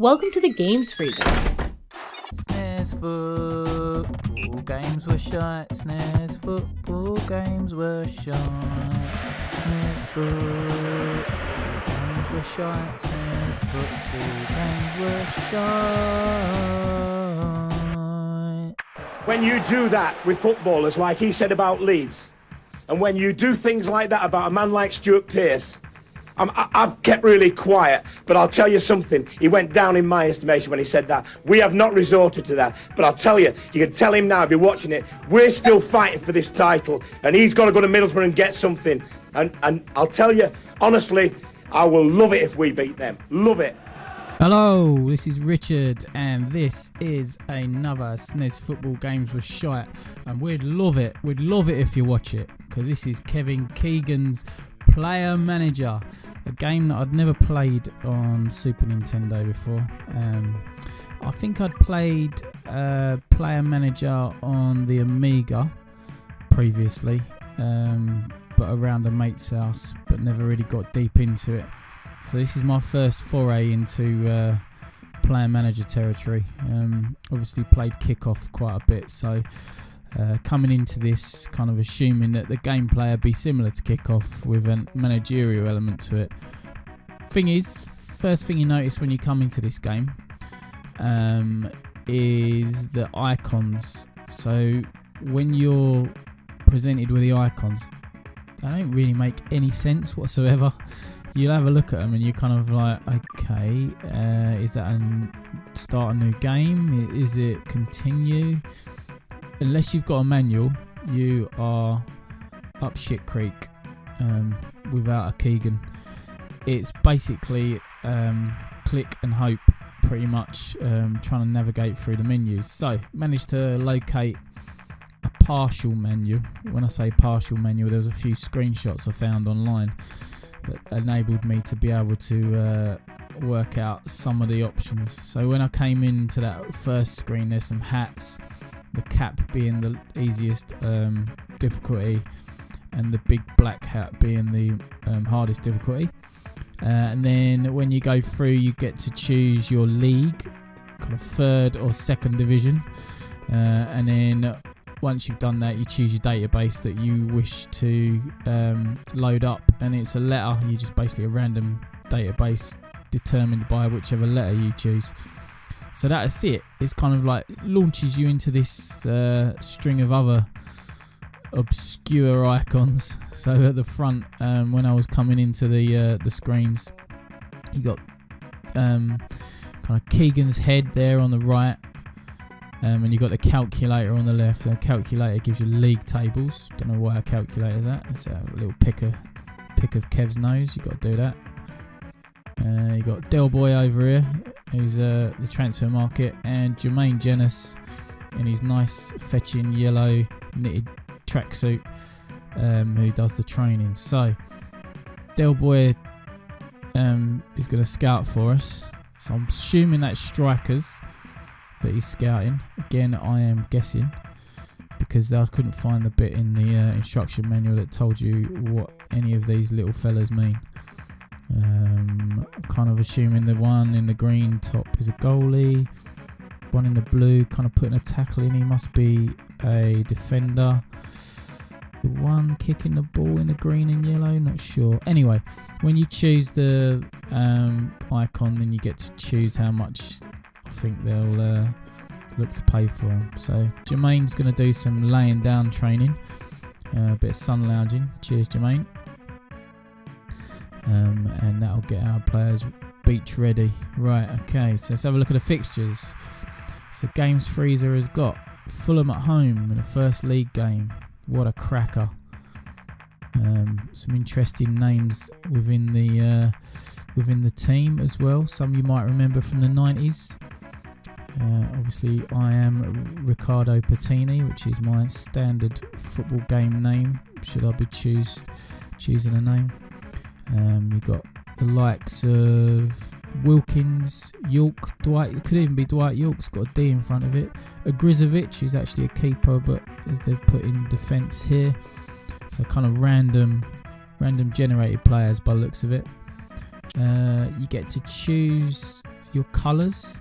Welcome to the Games Freezer. SNES football games were shite. SNES football games were shite. SNES football games were shite. SNES football games were shite. When you do that with footballers, like he said about Leeds, and when you do things like that about a man like Stuart Pearce, I've kept really quiet, but I'll tell you something. He went down in my estimation when he said that. We have not resorted to that, but I'll tell you, you can tell him now, if you're watching it, we're still fighting for this title, and he's got to go to Middlesbrough and get something. And I'll tell you, honestly, I will love it if we beat them. Love it. Hello, this is Richard, and this is another SNES football games with shite, and we'd love it if you watch it, because this is Kevin Keegan's Player Manager, a game that I'd never played on Super Nintendo before. I think I'd played Player Manager on the Amiga previously, but around a mate's house, but never really got deep into it. So this is my first foray into Player Manager territory. Obviously played Kickoff quite a bit, so coming into this kind of assuming that the gameplay would be similar to Kickoff with a managerial element to it. Thing is, first thing you notice when you come into this game is the icons. So when you're presented with the icons, they don't really make any sense whatsoever. You'll have a look at them and you're kind of like, okay, is that start a new game? Is it continue? Unless you've got a manual, you are up shit creek without a Keegan. It's basically click and hope, pretty much, trying to navigate through the menus. So, managed to locate a partial menu. When I say partial menu, there was a few screenshots I found online that enabled me to be able to work out some of the options. So when I came into that first screen, there's some hats, the cap being the easiest difficulty, and the big black hat being the hardest difficulty. And then when you go through, you get to choose your league, kind of third or second division, and then once you've done that, you choose your database that you wish to load up, and it's a letter. You just basically a random database determined by whichever letter you choose. So that's it. It's kind of like launches you into this string of other obscure icons. So at the front, when I was coming into the screens, you got kind of Keegan's head there on the right. And you've got the calculator on the left. The calculator gives you league tables. Don't know why a calculator's that. It's a little pick of Kev's nose. You've got to do that. You've got Del Boy over here, who's the transfer market, and Jermaine Jenas in his nice fetching yellow knitted tracksuit, who does the training. So Del Boy is going to scout for us. So I'm assuming that's strikers that he's scouting. Again, I am guessing, because I couldn't find the bit in the instruction manual that told you what any of these little fellas mean. I'm kind of assuming the one in the green top is a goalie, one in the blue kind of putting a tackle in, he must be a defender. The one kicking the ball in the green and yellow, not sure. Anyway, when you choose the icon, then you get to choose how much I think they'll look to pay for them. So Jermaine's going to do some laying down training, a bit of sun lounging. Cheers, Jermaine. And that'll get our players beach ready. Right, okay, so let's have a look at the fixtures. So Games Freezer has got Fulham at home in the first league game. What a cracker. Some interesting names within the team as well. Some you might remember from the 90s. Obviously, I am Riccardo Patini, which is my standard football game name, should I be choosing a name. You've got the likes of Wilkins, York, Dwight. It could even be Dwight York's got a D in front of it. Agrizovic, who's actually a keeper, but they've put in defence here. So kind of random generated players by the looks of it. You get to choose your colours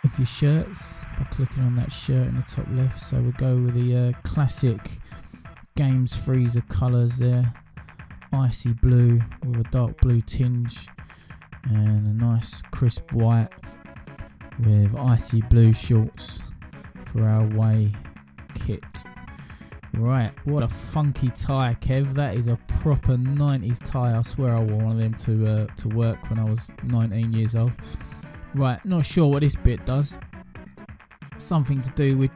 of your shirts by clicking on that shirt in the top left. So we'll go with the classic Games Freezer colours there. Icy blue with a dark blue tinge and a nice crisp white with icy blue shorts for our away kit. Right, what a funky tie, Kev. That is a proper 90s tie. I swear I wore one of them to work when I was 19 years old. Right, not sure what this bit does. Something to do with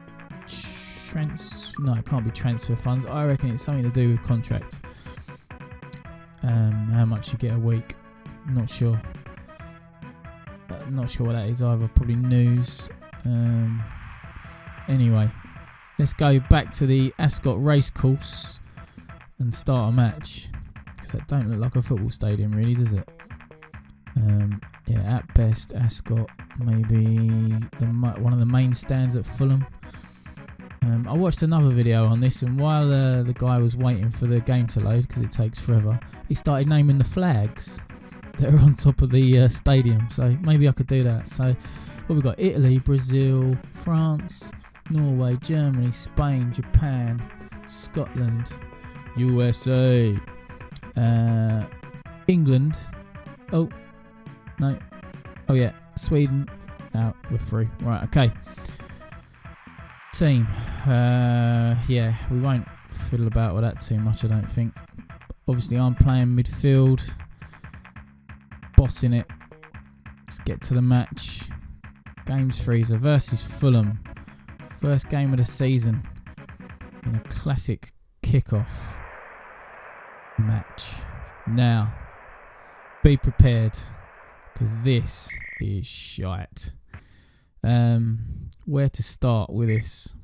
no, it can't be transfer funds. I reckon it's something to do with contract. How much you get a week. Not sure. Not sure what that is either. Probably news. Anyway, let's go back to the Ascot racecourse and start a match. Because that don't look like a football stadium, really, does it? Yeah, at best, Ascot, maybe one of the main stands at Fulham. I watched another video on this, and while the guy was waiting for the game to load, because it takes forever, he started naming the flags that are on top of the stadium. So maybe I could do that. So what we've got: Italy, Brazil, France, Norway, Germany, Spain, Japan, Scotland, USA, England. Oh no! Oh yeah, Sweden. Out. We're free. Right. Okay. Team. Yeah, we won't fiddle about with that too much, I don't think. Obviously, I'm playing midfield, bossing it. Let's get to the match. Games Freezer versus Fulham. First game of the season in a classic kickoff match. Now, be prepared, because this is shite. Where to start with this?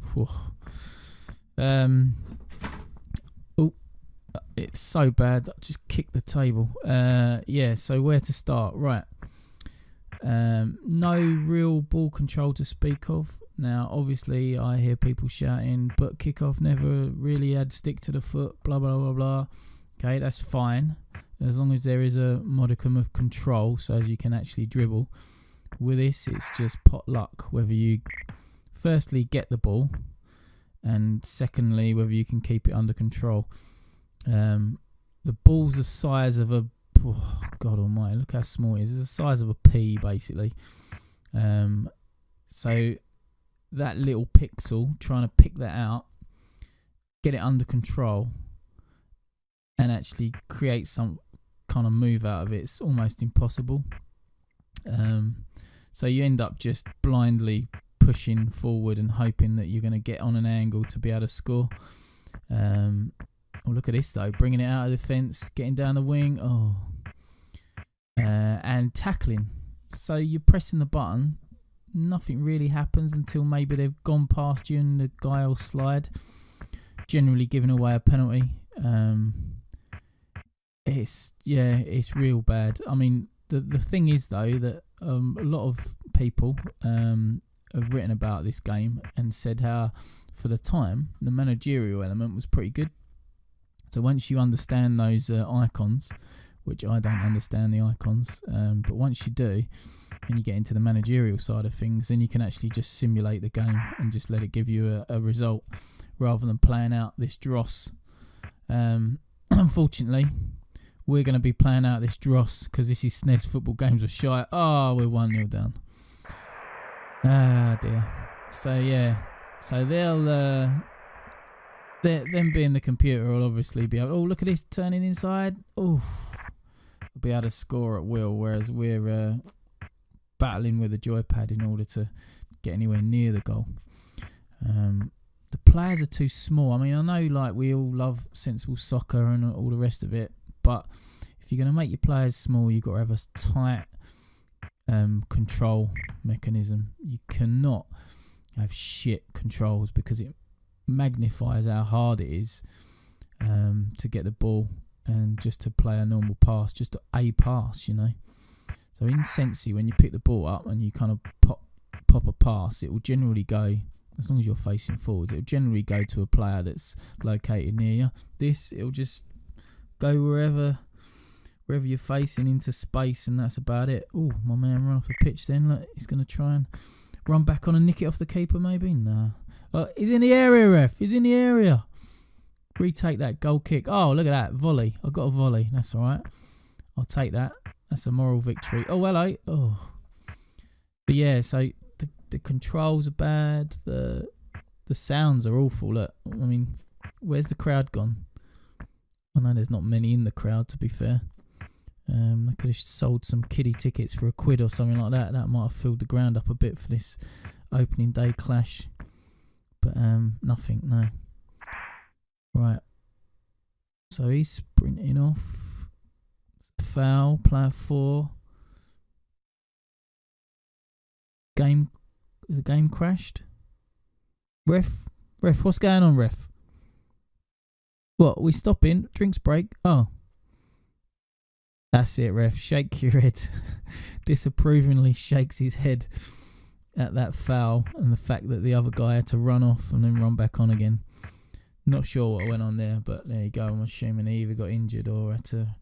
Oh, it's so bad. I just kicked the table. Yeah, so where to start? Right. No real ball control to speak of. Now, obviously, I hear people shouting, but kickoff never really had stick to the foot, blah, blah, blah, blah. Okay, that's fine, as long as there is a modicum of control, so as you can actually dribble. With this, it's just pot luck, whether you firstly get the ball, and secondly, whether you can keep it under control. The ball's the size of God almighty, look how small it is. It's the size of a pea, basically. So that little pixel, trying to pick that out, get it under control, and actually create some kind of move out of it, it's almost impossible. So you end up just blindly pushing forward and hoping that you're going to get on an angle to be able to score. Oh, look at this though, bringing it out of the fence, getting down the wing, and tackling. So you're pressing the button, nothing really happens until maybe they've gone past you and the guy will slide, generally giving away a penalty. It's real bad. I mean, the thing is though that a lot of people have written about this game and said how, for the time, the managerial element was pretty good. So once you understand those icons, which I don't understand the icons, but once you do, and you get into the managerial side of things, then you can actually just simulate the game and just let it give you a result, rather than playing out this dross. Unfortunately, we're going to be playing out this dross because this is SNES Football Games of Shite. Oh, we're 1-0 down. Ah, dear. So, yeah. So they'll... them being the computer will obviously be able... Oh, look at this turning inside. Oh, we'll be able to score at will, whereas we're battling with a joypad in order to get anywhere near the goal. The players are too small. I mean, I know like we all love sensible soccer and all the rest of it, but if you're going to make your players small, you've got to have a tight control mechanism. You cannot have shit controls, because it magnifies how hard it is to get the ball and just to play a normal pass, just a pass, you know. So in Sensi, when you pick the ball up and you kind of pop a pass, it will generally go, as long as you're facing forwards, it will generally go to a player that's located near you. This, it'll just go wherever wherever you're facing into space, and that's about it. Oh, my man ran off the pitch then. Look, he's going to try and run back on and nick it off the keeper, maybe? Nah. He's in the area, ref. He's in the area. Retake that goal kick. Oh, look at that. Volley. I got a volley. That's all right. I'll take that. That's a moral victory. Oh, hello. Oh. But yeah, so the controls are bad. The sounds are awful. Look, I mean, where's the crowd gone? I know there's not many in the crowd, to be fair. They could have sold some kiddie tickets for £1 or something like that. That might have filled the ground up a bit for this opening day clash. But nothing, no. Right. So he's sprinting off. Foul, player 4. Is the game crashed? Ref, what's going on, ref? What, are we stopping? Drinks break? Oh. That's it, ref. Shake your head. Disapprovingly shakes his head at that foul and the fact that the other guy had to run off and then run back on again. Not sure what went on there, but there you go. I'm assuming he either got injured or had to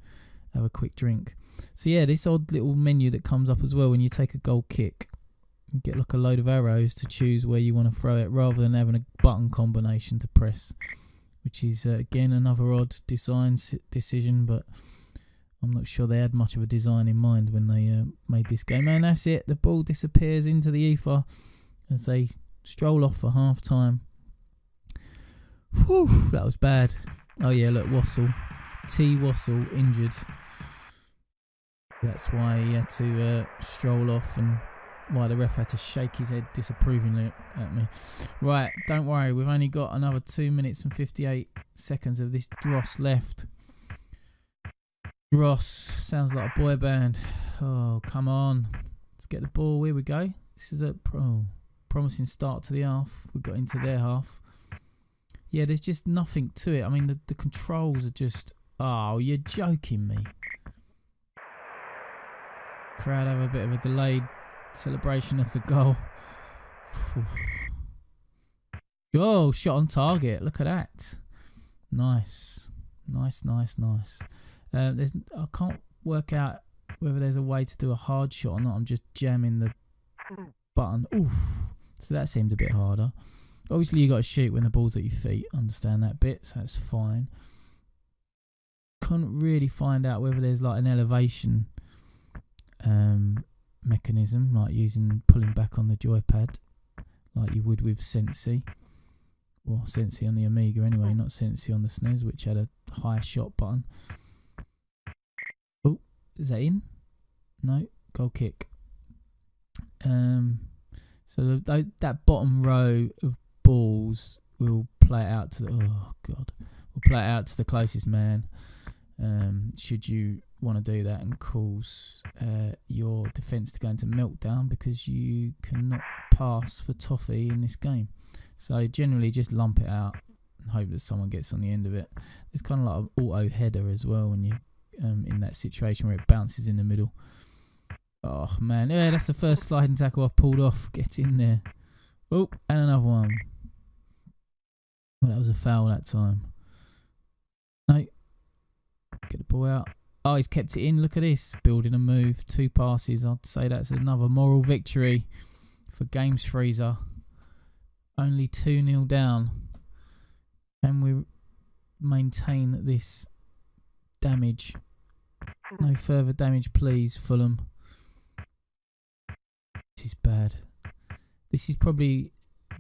have a quick drink. So yeah, this odd little menu that comes up as well when you take a goal kick. You get like a load of arrows to choose where you want to throw it rather than having a button combination to press, which is again another odd design decision, but I'm not sure they had much of a design in mind when they made this game. And that's it. The ball disappears into the ether as they stroll off for half time. Whew, that was bad. Oh yeah, look, Wassell. T. Wassell injured. That's why he had to stroll off and why the ref had to shake his head disapprovingly at me. Right, don't worry. We've only got another 2 minutes and 58 seconds of this dross left. Dross sounds like a boy band. Oh, come on. Let's get the ball. Here we go. This is a promising start to the half. We got into their half. Yeah, there's just nothing to it. I mean, the controls are just... Oh, you're joking me. Crowd have a bit of a delayed celebration of the goal. Oh, shot on target. Look at that. Nice. Nice. I can't work out whether there's a way to do a hard shot or not. I'm just jamming the button. Oof. So that seemed a bit harder. Obviously, you got to shoot when the ball's at your feet. Understand that bit, so that's fine. Couldn't really find out whether there's like an elevation mechanism, like pulling back on the joypad, like you would with Sensi, or Sensi on the Amiga anyway, not Sensi on the SNES, which had a high shot button. Oh, is that in? No, goal kick. So that bottom row of balls will play it out to the closest man. Should you want to do that and cause your defence to go into meltdown because you cannot pass for toffee in this game. So generally just lump it out and hope that someone gets on the end of it. It's kind of like an auto header as well when you in that situation where it bounces in the middle. Oh man, yeah, that's the first sliding tackle I've pulled off. Get in there. Oh, and another one. Well, that was a foul that time. No. Get the ball out. Oh, he's kept it in. Look at this. Building a move. 2 passes. I'd say that's another moral victory for Games Freezer. Only 2-0 down. Can we maintain this damage? No further damage, please, Fulham. This is bad. This is probably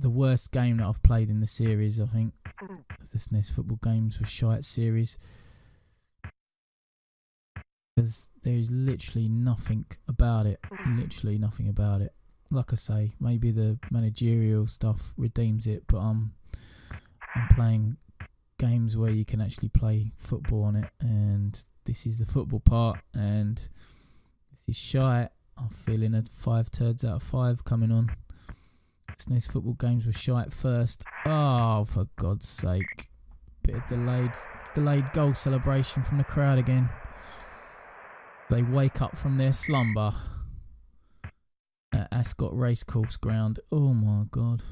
the worst game that I've played in the series, I think, of the SNES football games with Shite series. Because there's literally nothing about it. Literally nothing about it. Like I say, maybe the managerial stuff redeems it, but I'm playing games where you can actually play football on it, and this is the football part, and this is Shite. I'm feeling a 5 turds out of 5 coming on. SNES football games with Shite first. Oh, for God's sake. Bit of delayed goal celebration from the crowd again. They wake up from their slumber at Ascot Racecourse ground. Oh my God.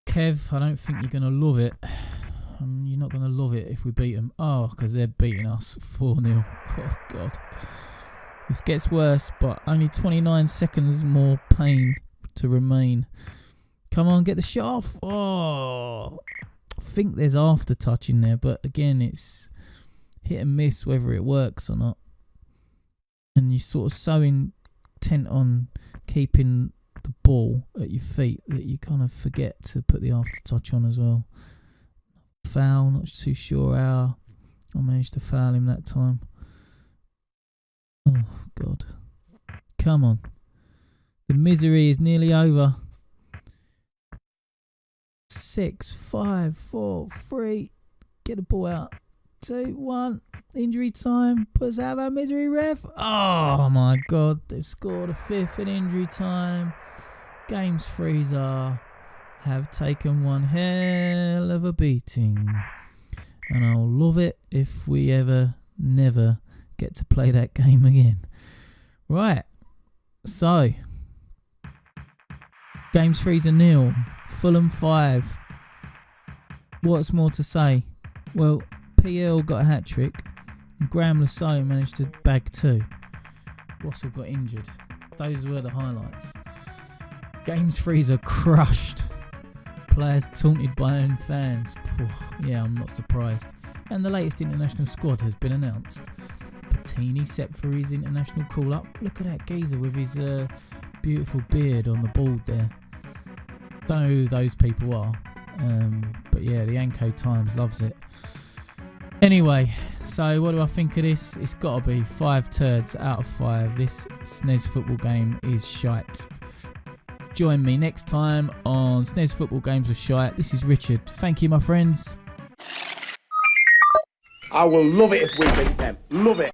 Kev, I don't think you're going to love it. and you're not going to love it if we beat them. Oh, because they're beating us 4-0. Oh, God. This gets worse, but only 29 seconds more pain to remain. Come on, get the shot off. Oh, I think there's after touch in there, but again, it's hit and miss whether it works or not. And you're sort of so intent on keeping the ball at your feet that you kind of forget to put the after touch on as well. Foul, not too sure how I managed to foul him that time. Oh, God. Come on. The misery is nearly over. 6, 5, 4, 3. Get the ball out. 2, 1. Injury time. Put us out of our misery, ref. Oh, my God. They've scored a 5th in injury time. Games freezer. Have taken one hell of a beating. And I'll love it if we ever, never get to play that game again. Right. So. Games freezer 0. Fulham 5. What's more to say? Well, PL got a hat-trick. Graham Lasso managed to bag 2. Russell got injured. Those were the highlights. Games freezer crushed. Players taunted by own fans. Yeah, I'm not surprised. And the latest international squad has been announced. Patini set for his international call-up. Look at that geezer with his beautiful beard on the board there. Don't know who those people are. But yeah, the Anko Times loves it. Anyway, so what do I think of this? It's got to be 5 turds out of 5. This SNES football game is shite. Join me next time on SNES Football Games with Shite. This is Richard. Thank you, my friends. I will love it if we beat them. Love it.